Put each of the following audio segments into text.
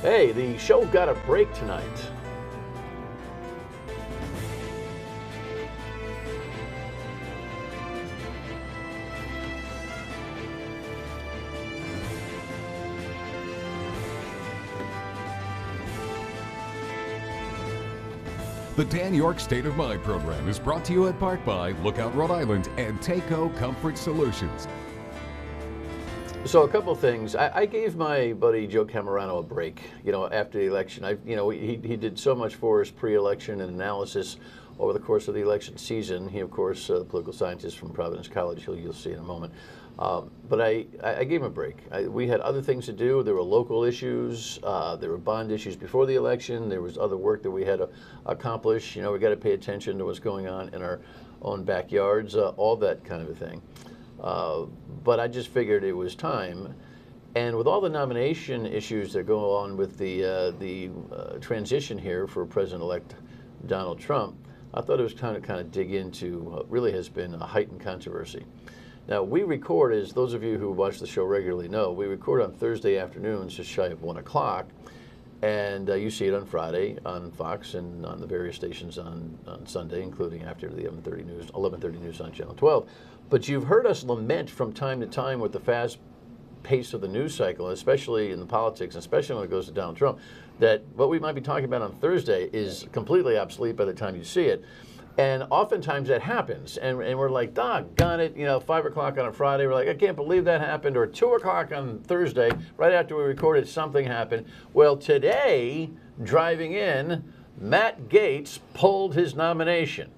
Hey, the show got a break tonight. The Dan Yorke State of Mind program is brought to you in part by Lookout Rhode Island and Takeo Comfort Solutions. So a couple things. I gave my buddy Joe Cammarano a break, after the election. He did so much for us pre-election and analysis over the course of the election season. He, of course, a political scientist from Providence College, you'll see in a moment. But I gave him a break. We had other things to do. There were local issues. There were bond issues before the election. There was other work that we had to accomplish. We got to pay attention to what's going on in our own backyards, all that kind of a thing. But I just figured it was time. And with all the nomination issues that go on with the transition here for President-elect Donald Trump, I thought it was time to kind of dig into what really has been a heightened controversy. Now, we record, as those of you who watch the show regularly know, we record on Thursday afternoons just shy of 1 o'clock, and you see it on Friday on Fox and on the various stations on Sunday, including after the 11:30 news on Channel 12. But you've heard us lament from time to time with the fast pace of the news cycle, especially in the politics, especially when it goes to Donald Trump, that what we might be talking about on Thursday is completely obsolete by the time you see it. And oftentimes that happens, and we're like, doggone it, 5 o'clock on a Friday, we're like, I can't believe that happened, or 2 o'clock on Thursday, right after we recorded, something happened. Well, today, driving in, Matt Gaetz pulled his nomination.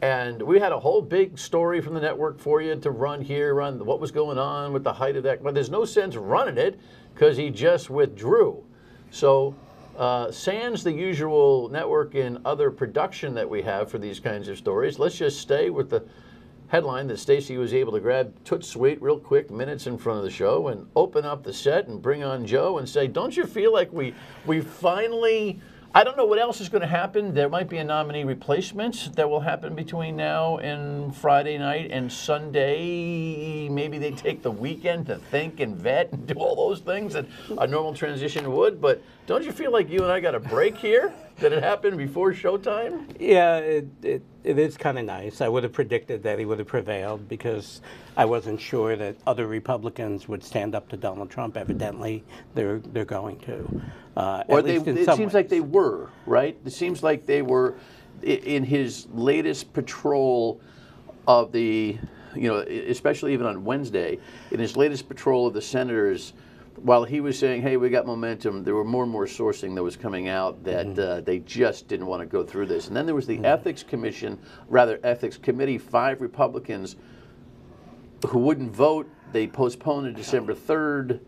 And we had a whole big story from the network for you to run here on what was going on with the height of that. But there's no sense running it because he just withdrew. So sans the usual network and other production that we have for these kinds of stories, let's just stay with the headline that Stacey was able to grab toot sweet real quick, minutes in front of the show, and open up the set and bring on Joe and say, don't you feel like we finally... I don't know what else is going to happen. There might be a nominee replacement that will happen between now and Friday night and Sunday. Maybe they take the weekend to think and vet and do all those things that a normal transition would. But don't you feel like you and I got a break here? That it happened before showtime? Yeah, it is kind of nice. I would have predicted that he would have prevailed because I wasn't sure that other Republicans would stand up to Donald Trump. Evidently, they're going to. Or it seems like they were, right? It seems like they were in his latest patrol of the, especially even on Wednesday, in his latest patrol of the senators, while he was saying, hey, we got momentum, there were more and more sourcing that was coming out that they just didn't want to go through this. And then there was the Ethics Committee, 5 Republicans who wouldn't vote. They postponed it December 3rd.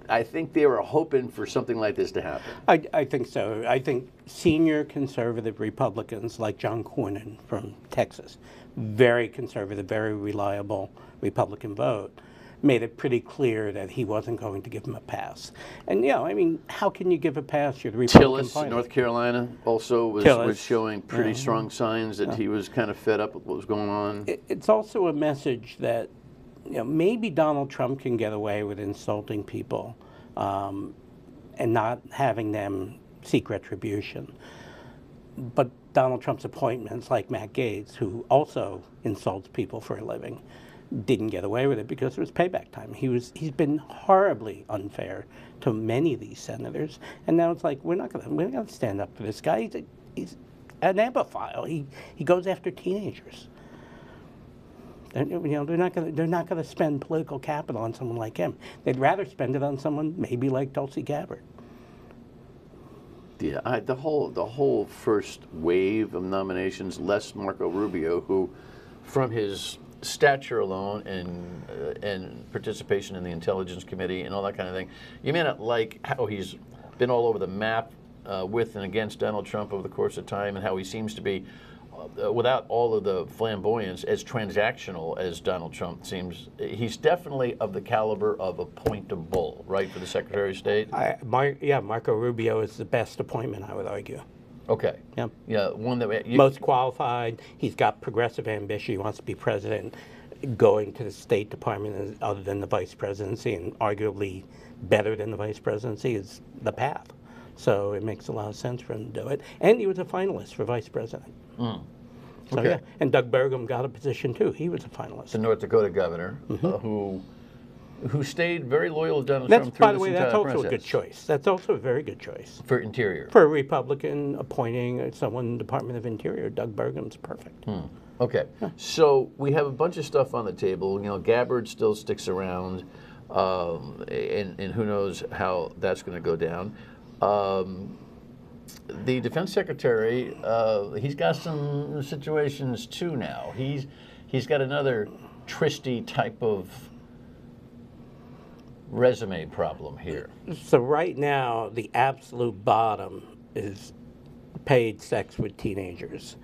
I think they were hoping for something like this to happen. I think so. I think senior conservative Republicans like John Cornyn from Texas, very conservative, very reliable Republican vote, made it pretty clear that he wasn't going to give him a pass. And, how can you give a pass to the Republican Tillis, Party? North Carolina, also was showing pretty strong signs that he was kind of fed up with what was going on. It's also a message that maybe Donald Trump can get away with insulting people and not having them seek retribution. But Donald Trump's appointments, like Matt Gaetz, who also insults people for a living, didn't get away with it because it was payback time. He's been horribly unfair to many of these senators, and now it's like we're not gonna stand up for this guy. He's an ambophile. He goes after teenagers. They're not gonna spend political capital on someone like him. They'd rather spend it on someone maybe like Tulsi Gabbard. Yeah, the whole first wave of nominations, less Marco Rubio, who, from his stature alone and participation in the Intelligence Committee and all that kind of thing, you may not like how he's been all over the map with and against Donald Trump over the course of time, and how he seems to be, without all of the flamboyance, as transactional as Donald Trump seems. He's definitely of the caliber of a point of bull, right, for the Secretary of State? Marco Rubio is the best appointment, I would argue. Okay. Yeah. Yeah. One that most qualified. He's got progressive ambition. He wants to be president. Going to the State Department other than the vice presidency, and arguably better than the vice presidency is the path. So it makes a lot of sense for him to do it. And he was a finalist for vice president. So Okay. yeah, and Doug Burgum got a position too. He was a finalist. The North Dakota governor, who stayed very loyal to Donald That's, Trump through by the this way, entire that's also process. a good choice. That's also a very good choice. For Interior. For a Republican appointing someone in the Department of Interior, Doug Burgum's perfect. Okay, so we have a bunch of stuff on the table. You know, Gabbard still sticks around, and who knows how that's going to go down. The Defense Secretary, he's got some situations too now. He's got another tristy type of resume problem here. So right now, the absolute bottom is paid sex with teenagers.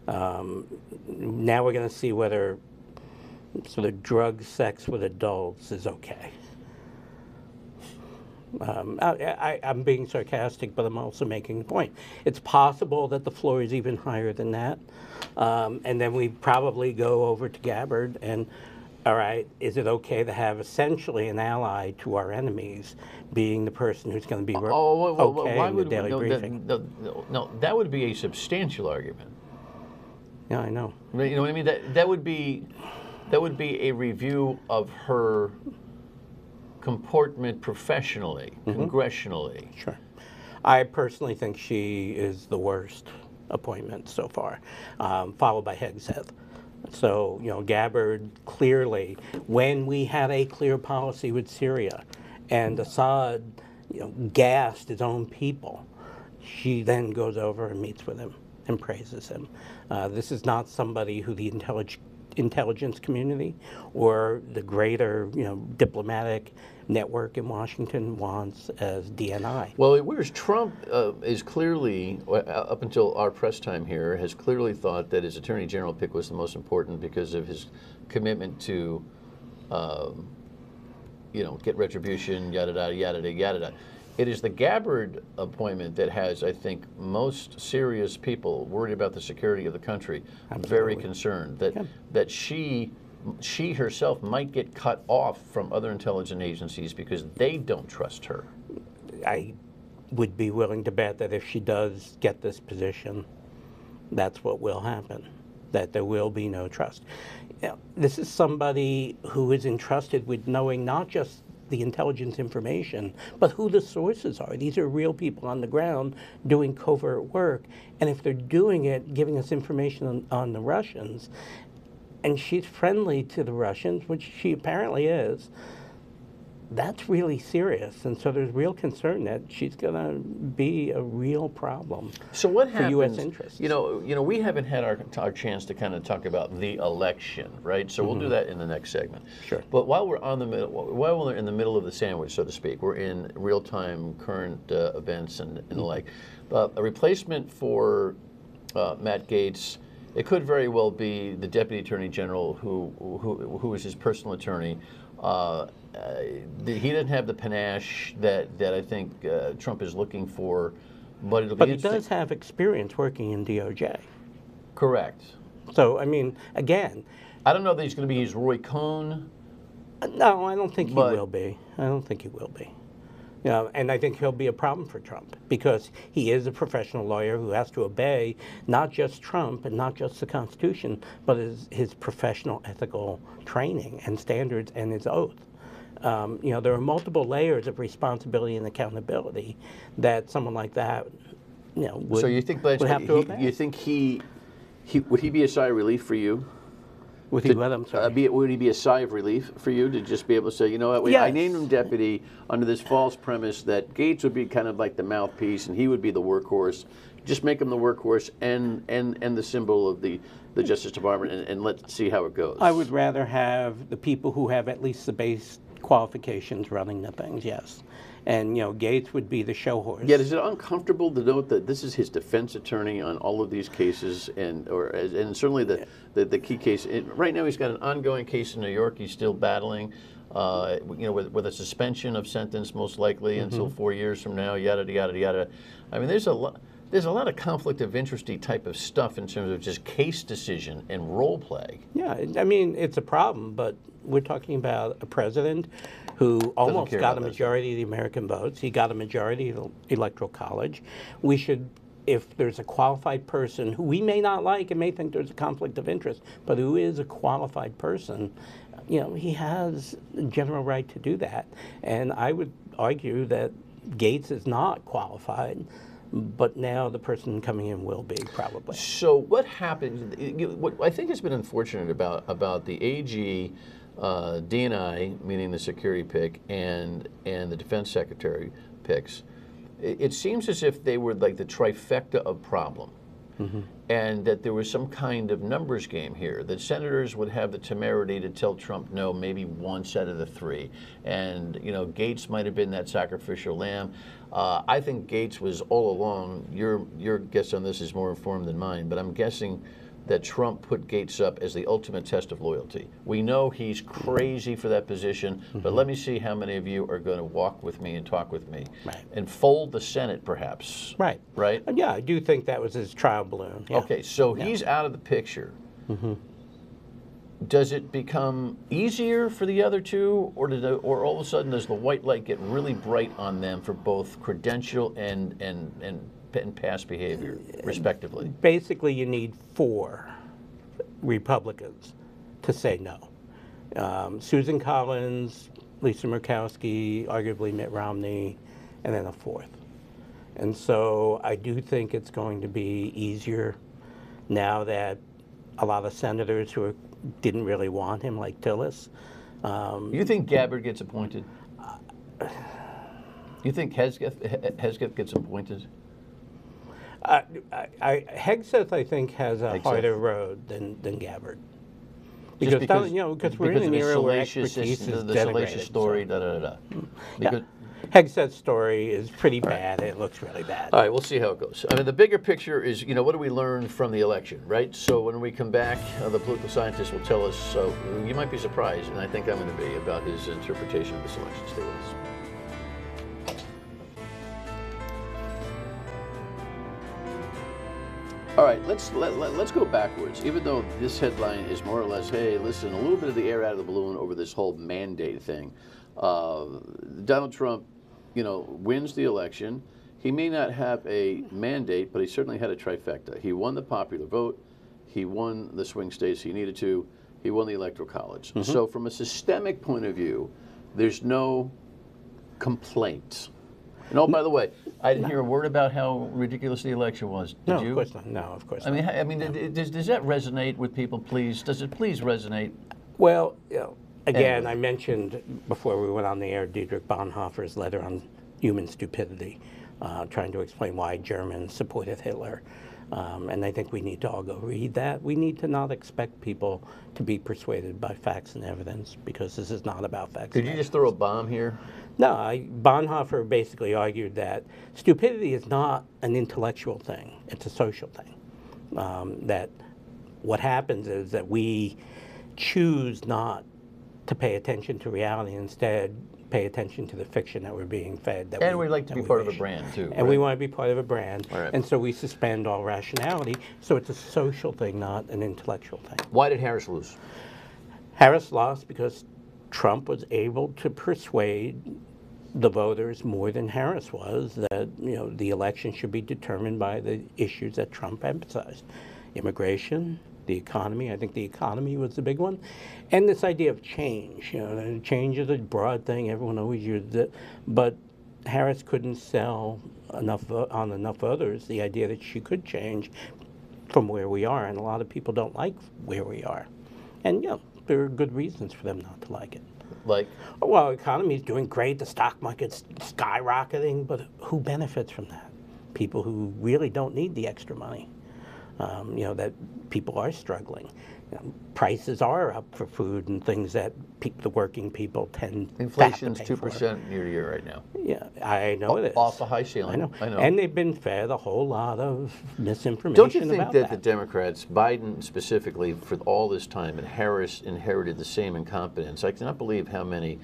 Now we're going to see whether sort of drug sex with adults is okay. I'm being sarcastic, but I'm also making a point. It's possible that the floor is even higher than that. And then we probably go over to Gabbard and, all right, is it okay to have essentially an ally to our enemies being the person who's going to be okay why in the would daily briefing? No, that would be a substantial argument. Yeah, I know. You know what I mean? That would be a review of her comportment professionally, congressionally. Sure. I personally think she is the worst appointment so far, followed by Hegseth. So, you know, Gabbard clearly, when we had a clear policy with Syria and Assad, you know, gassed his own people, she then goes over and meets with him and praises him. This is not somebody who the intelligence community or the greater, you know, diplomatic network in Washington wants as DNI. Well, whereas Trump is clearly, up until our press time here, has clearly thought that his Attorney General pick was the most important because of his commitment to, you know, get retribution, yada, yada, yada, yada, yada. It is the Gabbard appointment that has, I think, most serious people worried about the security of the country, very concerned that she herself might get cut off from other intelligence agencies because they don't trust her. I would be willing to bet that if she does get this position, that's what will happen, that there will be no trust. You know, this is somebody who is entrusted with knowing not just the intelligence information, but who the sources are. These are real people on the ground doing covert work. And if they're doing it, giving us information on the Russians, and she's friendly to the Russians, which she apparently is, that's really serious. And so there's real concern that she's going to be a real problem for U.S. interests. You know, we haven't had our chance to kind of talk about the election, right? So we'll do that in the next segment. Sure. But while we're in the middle of the sandwich, so to speak, we're in real-time current events and the like. A replacement for Matt Gaetz. It could very well be the Deputy Attorney General who is his personal attorney. He doesn't have the panache that I think Trump is looking for, but it'll be interesting. But he does have experience working in DOJ. Correct. So, I mean, again, I don't know that he's going to be his Roy Cohn. No, I don't think he will be. I don't think he will be. You know, and I think he'll be a problem for Trump because he is a professional lawyer who has to obey not just Trump and not just the Constitution, but his professional ethical training and standards and his oath. You know, there are multiple layers of responsibility and accountability that someone like that, you know, would, so you think, would have to obey. You think he would he be a sigh of relief for you? Would he let him? Sorry. Would he be a sigh of relief for you to just be able to say, you know what, yes. I named him deputy under this false premise that Gaetz would be kind of like the mouthpiece and he would be the workhorse. Just make him the workhorse and the symbol of the Justice Department and let's see how it goes. I would rather have the people who have at least the base qualifications running the things, yes. And, you know, Gaetz would be the show horse. Yet, is it uncomfortable to note that this is his defense attorney on all of these cases, and certainly the key case? Right now, he's got an ongoing case in New York. He's still battling, you know, with a suspension of sentence, most likely until 4 years from now. Yada yada yada. I mean, there's there's a lot of conflict of interest-y type of stuff in terms of just case decision and role play. Yeah, I mean, it's a problem, but we're talking about a president who almost got a majority of the American votes. He got a majority of the Electoral College. We should, if there's a qualified person who we may not like and may think there's a conflict of interest, but who is a qualified person, you know, he has a general right to do that. And I would argue that Gates is not qualified, but now the person coming in will be, probably. So what happens, what I think has been unfortunate about the AG, D&I, meaning the security pick, and the defense secretary picks, it seems as if they were like the trifecta of problem. And that there was some kind of numbers game here, that senators would have the temerity to tell Trump no maybe once out of the three. And, you know, Gates might have been that sacrificial lamb. I think Gates was all along, your guess on this is more informed than mine, but I'm guessing that Trump put Gates up as the ultimate test of loyalty. We know he's crazy for that position, but let me see how many of you are going to walk with me and talk with me. And fold the Senate, perhaps. Right? Yeah, I do think that was his trial balloon. Yeah. Okay, so he's out of the picture. Does it become easier for the other two, or all of a sudden does the white light get really bright on them for both credential and past behavior, respectively? Basically, you need 4 Republicans to say no. Susan Collins, Lisa Murkowski, arguably Mitt Romney, and then a 4th. And so I do think it's going to be easier now that a lot of senators who didn't really want him, like Tillis. You think Gabbard gets appointed? You think Hesketh gets appointed? Hegseth, I think, has a harder road than Gabbard. Because you know, because we're in an era where expertise is the salacious story, Hegseth's story is pretty bad. It looks really bad. All right, we'll see how it goes. I mean, the bigger picture is, you know, what do we learn from the election, right? So when we come back, the political scientist will tell us, so you might be surprised, and I think I'm going to be, about his interpretation of this election. Stay with us. All right, let's go backwards. Even though this headline is more or less, hey, listen, a little bit of the air out of the balloon over this whole mandate thing. Donald Trump, you know, wins the election. He may not have a mandate, but he certainly had a trifecta. He won the popular vote. He won the swing states he needed to. He won the Electoral College. So from a systemic point of view, there's no complaint. And oh, by the way, I didn't hear a word about how ridiculous the election was. Did you? Of course not. No, of course not. I mean, does that resonate with people? Please, does it please resonate? Well, you know, again, I mentioned before we went on the air Dietrich Bonhoeffer's letter on human stupidity, trying to explain why Germans supported Hitler. And I think we need to all go read that. We need to not expect people to be persuaded by facts and evidence, because this is not about facts. Did you just throw a bomb here? No, Bonhoeffer basically argued that stupidity is not an intellectual thing, it's a social thing. That what happens is that we choose not to pay attention to reality, instead pay attention to the fiction that we're being fed. And we'd like to be part of a brand, too. And we want to be part of a brand. And so we suspend all rationality. So it's a social thing, not an intellectual thing. Why did Harris lose? Harris lost because Trump was able to persuade the voters more than Harris was that, you know, the election should be determined by the issues that Trump emphasized. Immigration, the economy. I think the economy was the big one. And this idea of change. You know, change is a broad thing. Everyone always uses it. But Harris couldn't sell enough on enough others the idea that she could change from where we are. And a lot of people don't like where we are. And, you know, there are good reasons for them not to like it. Like? Well, the economy is doing great. The stock market's skyrocketing. But who benefits from that? People who really don't need the extra money. You know, that people are struggling. You know, prices are up for food and things that the working people tend to pay for. Inflation's 2% year to year right now. Yeah, I know it is. Off a high ceiling. I know. And they've been fed a whole lot of misinformation. Don't you think about that the Democrats, Biden specifically, for all this time, and Harris inherited the same incompetence? I cannot believe how many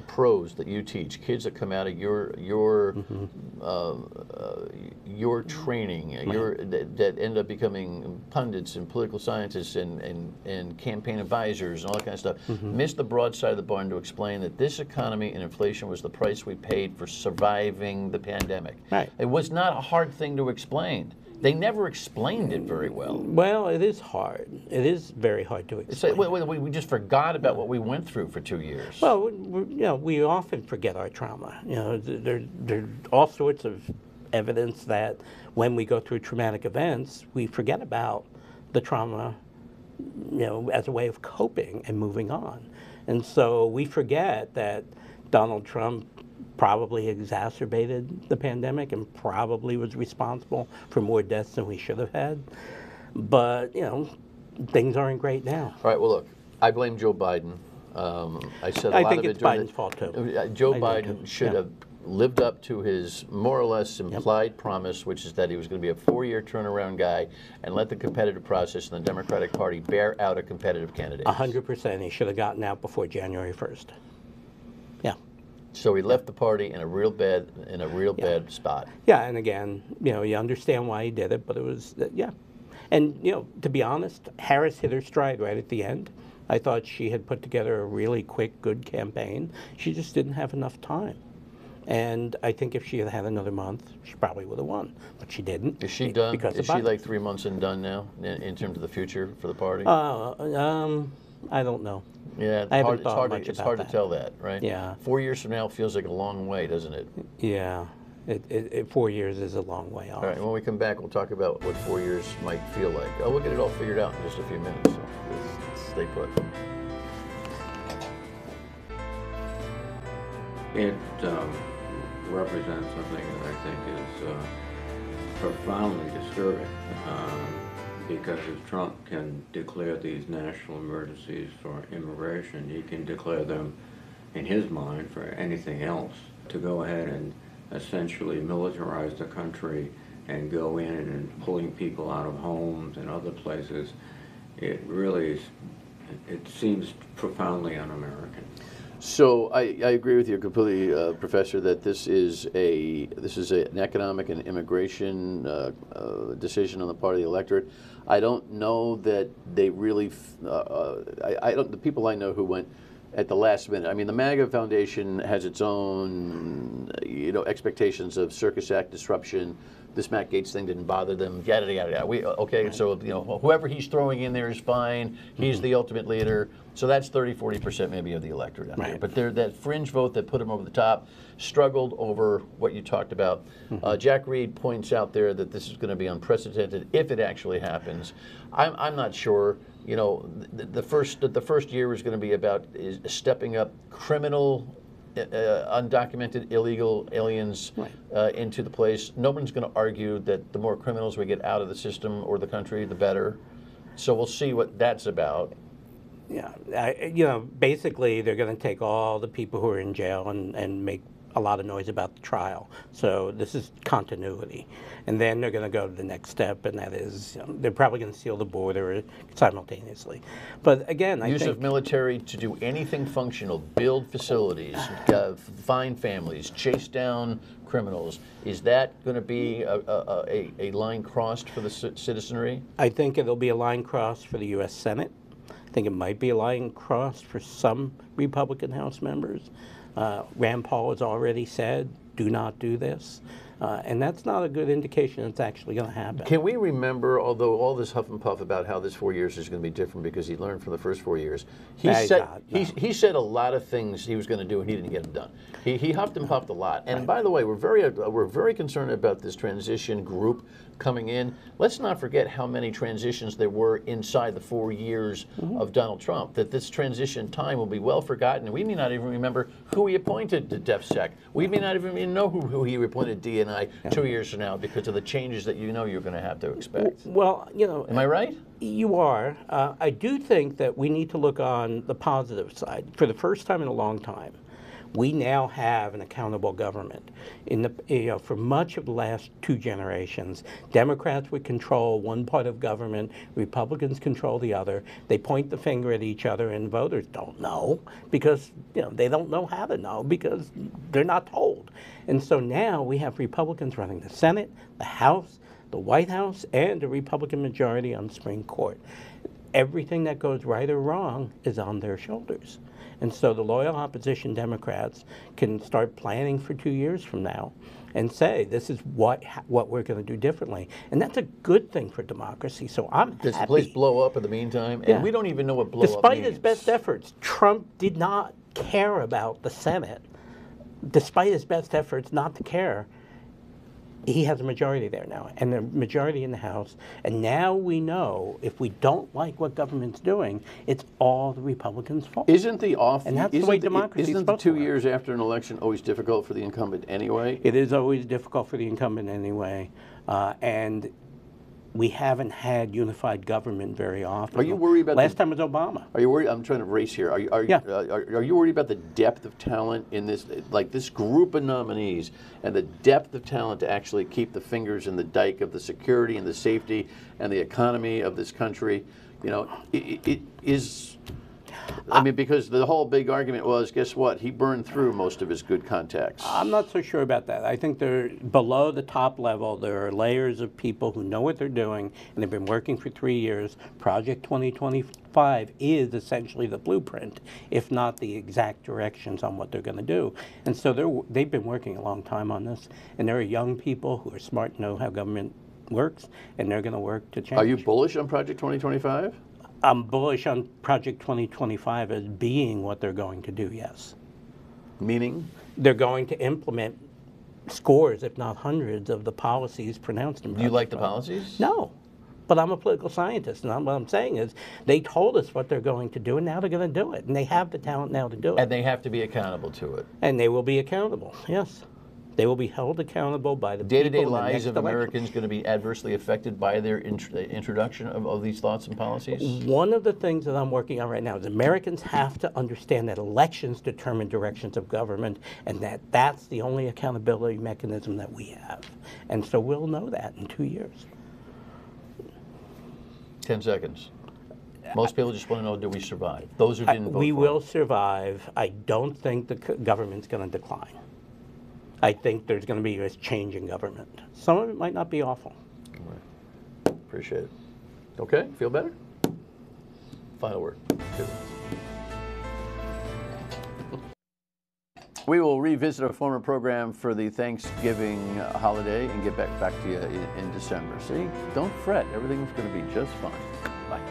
pros that you teach, kids that come out of your training, that end up becoming pundits and political scientists and campaign advisors and all that kind of stuff, missed the broad side of the barn to explain that this economy and inflation was the price we paid for surviving the pandemic. Right. It was not a hard thing to explain. They never explained it very well. Well, it is hard. It is very hard to explain. It's like, we just forgot about what we went through for 2 years. Well, we often forget our trauma. There's all sorts of evidence that when we go through traumatic events, we forget about the trauma, as a way of coping and moving on. And so we forget that Donald Trump probably exacerbated the pandemic and probably was responsible for more deaths than we should have had. But, things aren't great now. All right, well, look, I blame Joe Biden. I said a lot think of it's it during Biden's fault, too. Joe Biden should have lived up to his more or less implied promise, which is that he was going to be a 4-year turnaround guy and let the competitive process in the Democratic Party bear out a competitive candidate. 100%. He should have gotten out before January 1st. Yeah. So he left the party in a real bad bad spot. Yeah, and again, you understand why he did it, but it was, And, to be honest, Harris hit her stride right at the end. I thought she had put together a really quick, good campaign. She just didn't have enough time. And I think if she had had another month, she probably would have won. But she didn't. Is she done? Because Is she like 3 months and done now in terms of the future for the party? I don't know. Yeah, I haven't it's thought hard, much it's about hard that. to tell that, right? Yeah. 4 years from now feels like a long way, doesn't it? Yeah. 4 years is a long way off. All right, when we come back, we'll talk about what 4 years might feel like. Oh, we'll get it all figured out in just a few minutes. So just stay put. It represents something that I think is profoundly disturbing because if Trump can declare these national emergencies for immigration, he can declare them, in his mind, for anything else. To go ahead and essentially militarize the country and go in and pulling people out of homes and other places, it really seems profoundly un-American. So I agree with you completely, Professor, that this is an economic and immigration decision on the part of the electorate. I don't know that they really. The people I know who went at the last minute. I mean, the MAGA Foundation has its own, expectations of Circus Act disruption. This Matt Gaetz thing didn't bother them. Yada yada yada. So whoever he's throwing in there is fine. He's the ultimate leader. So that's 30-40% maybe of the electorate out there. But that fringe vote that put him over the top struggled over what you talked about. Jack Reed points out there that this is going to be unprecedented if it actually happens. I'm not sure. The first year is going to be about stepping up criminal, undocumented, illegal aliens into the place. Nobody's going to argue that the more criminals we get out of the system or the country, the better. So we'll see what that's about. Yeah, basically they're going to take all the people who are in jail and make a lot of noise about the trial. So this is continuity. And then they're going to go to the next step, and that is they're probably going to seal the border simultaneously. But again, I think... Use of military to do anything functional, build facilities, find families, chase down criminals. Is that going to be a line crossed for the citizenry? I think it'll be a line crossed for the U.S. Senate. I think it might be a line crossed for some Republican House members. Rand Paul has already said, do not do this. And that's not a good indication it's actually going to happen. Can we remember, although all this huff and puff about how this 4 years is going to be different because he learned from the first 4 years, he said a lot of things he was going to do and he didn't get them done. He huffed and puffed a lot. And by the way, we're very concerned about this transition group coming in. Let's not forget how many transitions there were inside the 4 years of Donald Trump, that this transition time will be well forgotten. We may not even remember who he appointed to DefSec. We may not even know who he appointed DNI 2 years from now because of the changes that you're going to have to expect. Well, Am I right? You are. I do think that we need to look on the positive side. For the first time in a long time, We now have an accountable government. For much of the last 2 generations, Democrats would control one part of government, Republicans control the other. They point the finger at each other, and voters don't know because they don't know how to know because they're not told. And so now we have Republicans running the Senate, the House, the White House, and a Republican majority on the Supreme Court. Everything that goes right or wrong is on their shoulders. And so the loyal opposition Democrats can start planning for 2 years from now and say, this is what we're going to do differently. And that's a good thing for democracy. So I'm happy. Does the place blow up in the meantime? And we don't even know what blow up means. Despite his best efforts, Trump did not care about the Senate. Despite his best efforts not to care, he has a majority there now, and a majority in the House. And now we know if we don't like what government's doing, it's all the Republicans' fault. Isn't the off? And that's the way democracy is Isn't the supposed to 2 work. years after an election always difficult for the incumbent anyway? It is always difficult for the incumbent anyway, and we haven't had unified government very often. Are you worried about last time was Obama? Are you worried? I'm trying to race here. Are you worried about the depth of talent in this, like this group of nominees, and the depth of talent to actually keep the fingers in the dike of the security and the safety and the economy of this country? It is. I mean, because the whole big argument was, guess what? He burned through most of his good contacts. I'm not so sure about that. I think they're below the top level. There are layers of people who know what they're doing, and they've been working for 3 years. Project 2025 is essentially the blueprint, if not the exact directions on what they're going to do. And so they've been working a long time on this, and there are young people who are smart and know how government works, and they're going to work to change. Are you bullish on Project 2025? I'm bullish on Project 2025 as being what they're going to do, yes. Meaning? They're going to implement scores, if not hundreds, of the policies pronounced in Project. Do you like the policies? No. But I'm a political scientist, and what I'm saying is they told us what they're going to do, and now they're going to do it. And they have the talent now to do it. And they have to be accountable to it. And they will be accountable, yes. They will be held accountable by the day-to-day people in the lives next of election. Americans going to be adversely affected by their introduction of these thoughts and policies? One of the things that I'm working on right now is Americans have to understand that elections determine directions of government, and that's the only accountability mechanism that we have. And so we'll know that in 2 years. 10 seconds. Most people just want to know, do we survive? Those who didn't vote We for will it. survive. I don't think the government's going to decline. I think there's going to be a change in government. Some of it might not be awful. Right. Appreciate it. Okay, feel better? Final word. Good. We will revisit our former program for the Thanksgiving holiday and get back to you in December. See, don't fret. Everything's going to be just fine. Bye.